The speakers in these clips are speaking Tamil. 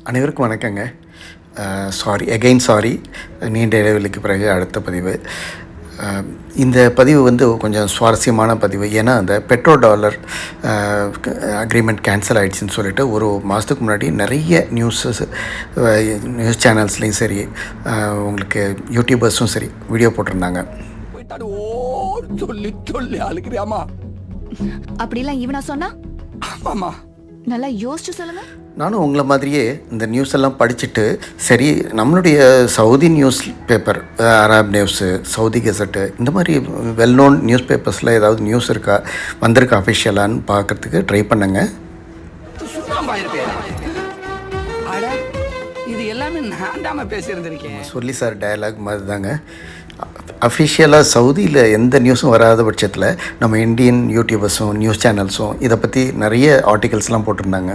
அனைவருக்கும் வணக்கங்க. சாரி நீண்ட இடைவெளிக்கு பிறகு அடுத்த பதிவு. இந்த பதிவு வந்து கொஞ்சம் சுவாரஸ்யமான பதிவு. ஏன்னா அந்த பெட்ரோ டாலர் அக்ரிமெண்ட் கேன்சல் ஆகிடுச்சின்னு சொல்லிட்டு ஒரு மாதத்துக்கு முன்னாடி நிறைய நியூஸ் சேனல்ஸ்லேயும் சரி, உங்களுக்கு யூடியூபர்ஸும் சரி வீடியோ போட்டிருந்தாங்க. அப்படிலாம் இவனா சொன்னா? ஆமாம்மா, நல்லா யோசிச்சு சொல்லுங்க. நானும் உங்களை மாதிரியே இந்த நியூஸ் எல்லாம் படிச்சுட்டு, சரி நம்மளுடைய Saudi news paper, Arab news, Saudi gazette, இந்த மாதிரி வெல் நோன் நியூஸ் பேப்பர்ஸில் ஏதாவது நியூஸ் இருக்கா, வந்திருக்கா அஃபிஷியலான்னு பார்க்குறதுக்கு ட்ரை பண்ணுங்க. இது எல்லாமே நான் தாம பேசியிருந்திருக்கேன். சொல்லி சார் டயலாக் மாதிரி தாங்க. அஃபிஷியலாக சவுதியில் எந்த நியூஸும் வராத பட்சத்தில் நம்ம இந்தியன் யூடியூபர்ஸும் நியூஸ் சேனல்ஸும் இதை பற்றி நிறைய ஆர்டிகல்ஸ்லாம் போட்டிருந்தாங்க.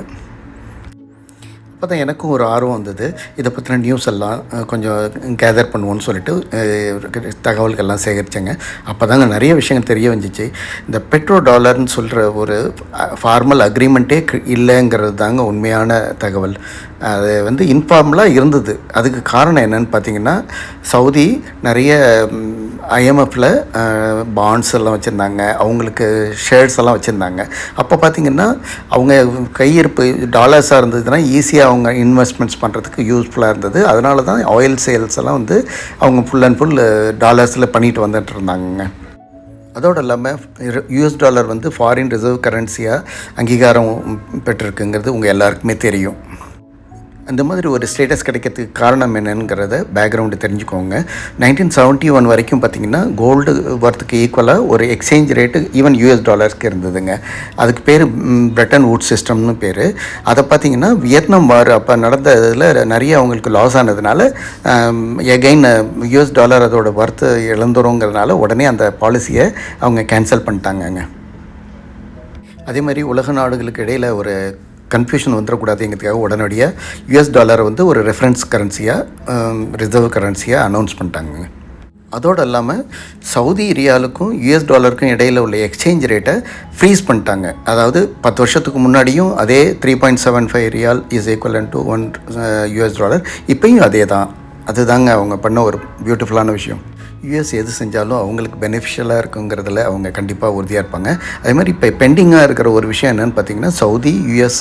அப்போ தான் எனக்கும் ஒரு ஆர்வம் வந்தது. இதை பற்றின நியூஸ் எல்லாம் கொஞ்சம் கேதர் பண்ணுவோன்னு சொல்லிட்டு தகவல்கள்லாம் சேகரித்தேங்க. அப்போ தாங்க நிறைய விஷயங்கள் தெரிய வந்துச்சு. இந்த பெட்ரோ டாலர்னு சொல்கிற ஒரு ஃபார்மல் அக்ரிமெண்ட்டே இல்லைங்கிறது தாங்க உண்மையான தகவல். அது வந்து இன்ஃபார்மலாக இருந்தது. அதுக்கு காரணம் என்னென்னு பார்த்தீங்கன்னா, சவுதி நிறைய ஐஎம்எஃப்பில் பாண்ட்ஸ் எல்லாம் வச்சுருந்தாங்க, அவங்களுக்கு ஷேர்ஸ் எல்லாம் வச்சுருந்தாங்க. அப்போ பார்த்திங்கன்னா அவங்க கையிருப்பு டாலர்ஸாக இருந்ததுன்னா ஈஸியாக அவங்க இன்வெஸ்ட்மெண்ட்ஸ் பண்ணுறதுக்கு யூஸ்ஃபுல்லாக இருந்தது. அதனால தான் ஆயில் சேல்ஸ் எல்லாம் வந்து அவங்க ஃபுல் அண்ட் ஃபுல் டாலர்ஸில் பண்ணிட்டு வந்துட்டு இருந்தாங்க. அதோடு இல்லாமல் யூஎஸ் டாலர் வந்து ஃபாரின் ரிசர்வ் கரன்சியாக அங்கீகாரம் பெற்றிருக்குங்கிறது உங்கள் எல்லாருக்குமே தெரியும். அந்த மாதிரி ஒரு ஸ்டேட்டஸ் கிடைக்கிறதுக்கு காரணம் என்னங்கிறத பேக்ரவுண்டு தெரிஞ்சுக்கோங்க. 1971 வரைக்கும் பார்த்திங்கன்னா கோல்டு ஒர்த்துக்கு ஈக்குவலாக ஒரு எக்ஸ்சேஞ்ச் ரேட்டு ஈவன் யூஎஸ் டாலர்ஸ்க்கு இருந்ததுங்க. அதுக்கு பேர் பிரெட்டன் வூட்ஸ் சிஸ்டம்னு பேர். அதை பார்த்திங்கன்னா வியட்நாம் வார் அப்போ நடந்த இதில் நிறைய அவங்களுக்கு லாஸ் ஆனதுனால எகைன் யூஎஸ் டாலர் அதோட ஒர்த்து இழந்துருங்கிறதுனால உடனே அந்த பாலிசியை அவங்க கேன்சல் பண்ணிட்டாங்கங்க. அதே மாதிரி உலக நாடுகளுக்கு இடையில் ஒரு கன்ஃபியூஷன் வந்துடக்கூடாதுங்கிறதுக்காக உடனடியாக யூஎஸ் டாலரை வந்து ஒரு ரெஃபரன்ஸ் கரன்சியாக, ரிசர்வ் கரன்சியாக அனௌன்ஸ் பண்ணிட்டாங்க. அதோடு இல்லாமல் சவுதி ரியாலுக்கும் யூஎஸ் டாலருக்கும் இடையில் உள்ள எக்ஸ்சேஞ்ச் ரேட்டை ஃப்ரீஸ் பண்ணிட்டாங்க. அதாவது 10 வருஷத்துக்கு முன்னாடியும் அதே 3.75 ரியால் இஸ் ஈக்குவலன் டு 1 யூஎஸ் டாலர், இப்போயும் அதே தான். அதுதாங்க அவங்க பண்ண ஒரு பியூட்டிஃபுல்லான விஷயம். யூஎஸ் எது செஞ்சாலும் அவங்களுக்கு பெனிஃபிஷியலாக இருக்குங்கிறதுல அவங்க கண்டிப்பாக உறுதியாக இருப்பாங்க. அதே மாதிரி இப்போ பெண்டிங்காக இருக்கிற ஒரு விஷயம் என்னென்னு பார்த்திங்கன்னா, Saudi US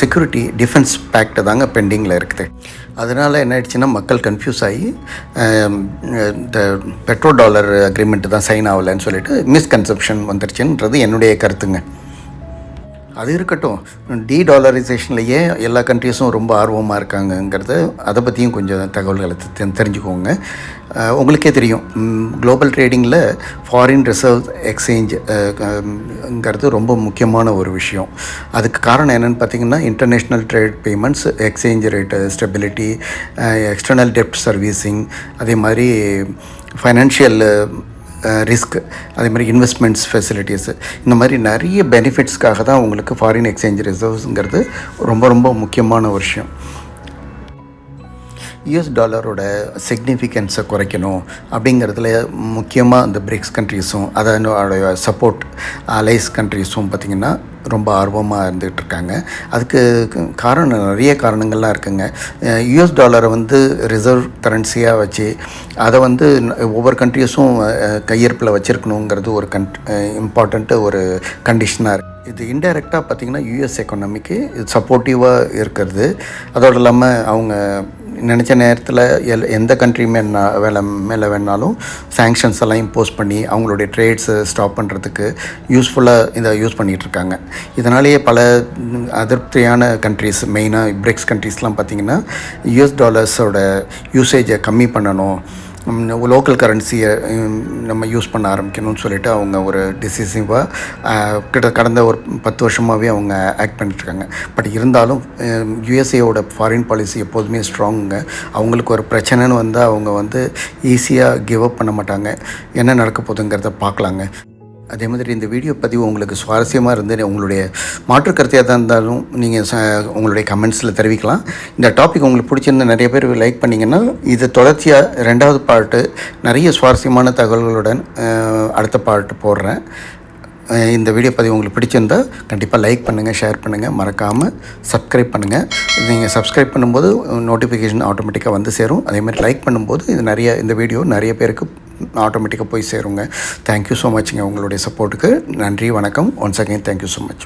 security defence pact தாங்க பெண்டிங்கில் இருக்குது. அதனால் என்ன ஆயிடுச்சுன்னா, மக்கள் கன்ஃபியூஸ் ஆகி இந்த பெட்ரோ டாலர் அக்ரிமெண்ட்டு தான் சைன் ஆகலைன்னு சொல்லிட்டு மிஸ்கன்செப்ஷன் வந்துருச்சுன்றது என்னுடைய கருத்துங்க. அது இருக்கட்டும், டாலரைசேஷன்லையே எல்லா கண்ட்ரீஸும் ரொம்ப ஆர்வமாக இருக்காங்கங்கிறது, அதை பற்றியும் கொஞ்சம் தகவல்களை தெரிஞ்சுக்கோங்க. உங்களுக்கே தெரியும், குளோபல் ட்ரேடிங்கில் ஃபாரின் ரிசர்வ் எக்ஸ்சேஞ்சுங்கிறது ரொம்ப முக்கியமான ஒரு விஷயம். அதுக்கு காரணம் என்னென்னு பார்த்திங்கன்னா, international trade payments, exchange rate stability, external டெப்ட் சர்வீசிங், அதே மாதிரி ஃபைனான்ஷியல் ரிஸ்க், அதே மாதிரி இன்வெஸ்ட்மெண்ட்ஸ் ஃபெசிலிட்டிஸு, இந்த மாதிரி நிறைய பெனிஃபிட்ஸ்க்காக தான் உங்களுக்கு ஃபாரின் எக்ஸ்சேஞ்ச் ரிசர்வ்ஸுங்கிறது ரொம்ப ரொம்ப முக்கியமான ஒரு விஷயம். யூஎஸ் டாலரோட சிக்னிஃபிகன்ஸை குறைக்கணும் அப்படிங்கிறதுல முக்கியமாக இந்த பிரிக்ஸ் கண்ட்ரீஸும் அதனோட சப்போர்ட் அலைஸ் கண்ட்ரீஸும் பார்த்திங்கன்னா ரொம்ப ஆர்வமாக இருந்துகிட்ருக்காங்க. அதுக்கு நிறைய காரணங்கள்லாம் இருக்குங்க. யூஎஸ் டாலரை வந்து ரிசர்வ் கரன்சியாக வச்சு அதை வந்து ஒவ்வொரு கண்ட்ரீஸும் கையிருப்பில் வச்சுருக்கணுங்கிறது ஒரு இம்பார்ட்டண்ட்டு ஒரு கண்டிஷனாக இருக்குது. இது இன்டைரக்டாக பார்த்திங்கன்னா யூஎஸ் எக்கானமிக்கு இது சப்போர்ட்டிவாக இருக்கிறது. அதோடு இல்லாமல் அவங்க நினச்ச நேரத்தில் எந்த கண்ட்ரி மேலே வேணாலும் சாங்ஷன்ஸ் எல்லாம் இம்போஸ் பண்ணி அவங்களுடைய ட்ரேட்ஸை ஸ்டாப் பண்ணுறதுக்கு யூஸ்ஃபுல்லாக இதை யூஸ் பண்ணிகிட்ருக்காங்க. இதனாலேயே பல அதிருப்தியான கண்ட்ரிஸ், மெயினாக பிரிக்ஸ் கண்ட்ரீஸ்லாம் பார்த்திங்கன்னா யூஎஸ் டாலர்ஸோட யூசேஜை கம்மி பண்ணணும், லோக்கல் கரன்சியை நம்ம யூஸ் பண்ண ஆரம்பிக்கணும்னு சொல்லிட்டு அவங்க ஒரு டிசிசிவாக கடந்த ஒரு 10 வருஷமாகவே அவங்க ஆக்ட் பண்ணிட்டுருக்காங்க. பட் இருந்தாலும் யுஎஸ்ஏவோட ஃபாரின் பாலிசி எப்போதுமே ஸ்ட்ராங்குங்க. அவங்களுக்கு ஒரு பிரச்சனைன்னு வந்தால் அவங்க வந்து ஈஸியாக கிவ் அப் பண்ண மாட்டாங்க. என்ன நடக்க போகுதுங்கிறத பார்க்கலாங்க. அதே மாதிரி இந்த வீடியோ பதிவு உங்களுக்கு சுவாரஸ்யமாக இருந்து உங்களுடைய மாற்று கருத்தையாக தான் இருந்தாலும் நீங்கள் உங்களுடைய கமெண்ட்ஸில் தெரிவிக்கலாம். இந்த டாபிக் உங்களுக்கு பிடிச்சிருந்த நிறைய பேர் லைக் பண்ணிங்கன்னா, இது தொடர்ச்சியாக 2வது பார்ட்டு நிறைய சுவாரஸ்யமான தகவல்களுடன் அடுத்த பார்ட்டு போடுறேன். இந்த வீடியோ பதிவு உங்களுக்கு பிடிச்சிருந்தா கண்டிப்பாக லைக் பண்ணுங்கள், ஷேர் பண்ணுங்கள், மறக்காமல் சப்ஸ்கிரைப் பண்ணுங்கள். நீங்கள் சப்ஸ்கிரைப் பண்ணும்போது நோட்டிஃபிகேஷன் ஆட்டோமேட்டிக்காக வந்து சேரும். அதேமாதிரி லைக் பண்ணும்போது இந்த வீடியோ நிறைய பேருக்கு ஆட்டோமேட்டிக்காக போய் சேருங்க. தேங்க்யூ ஸோ மச்ங்க உங்களுடைய சப்போர்ட்டுக்கு. நன்றி, வணக்கம். Once again thank you so much.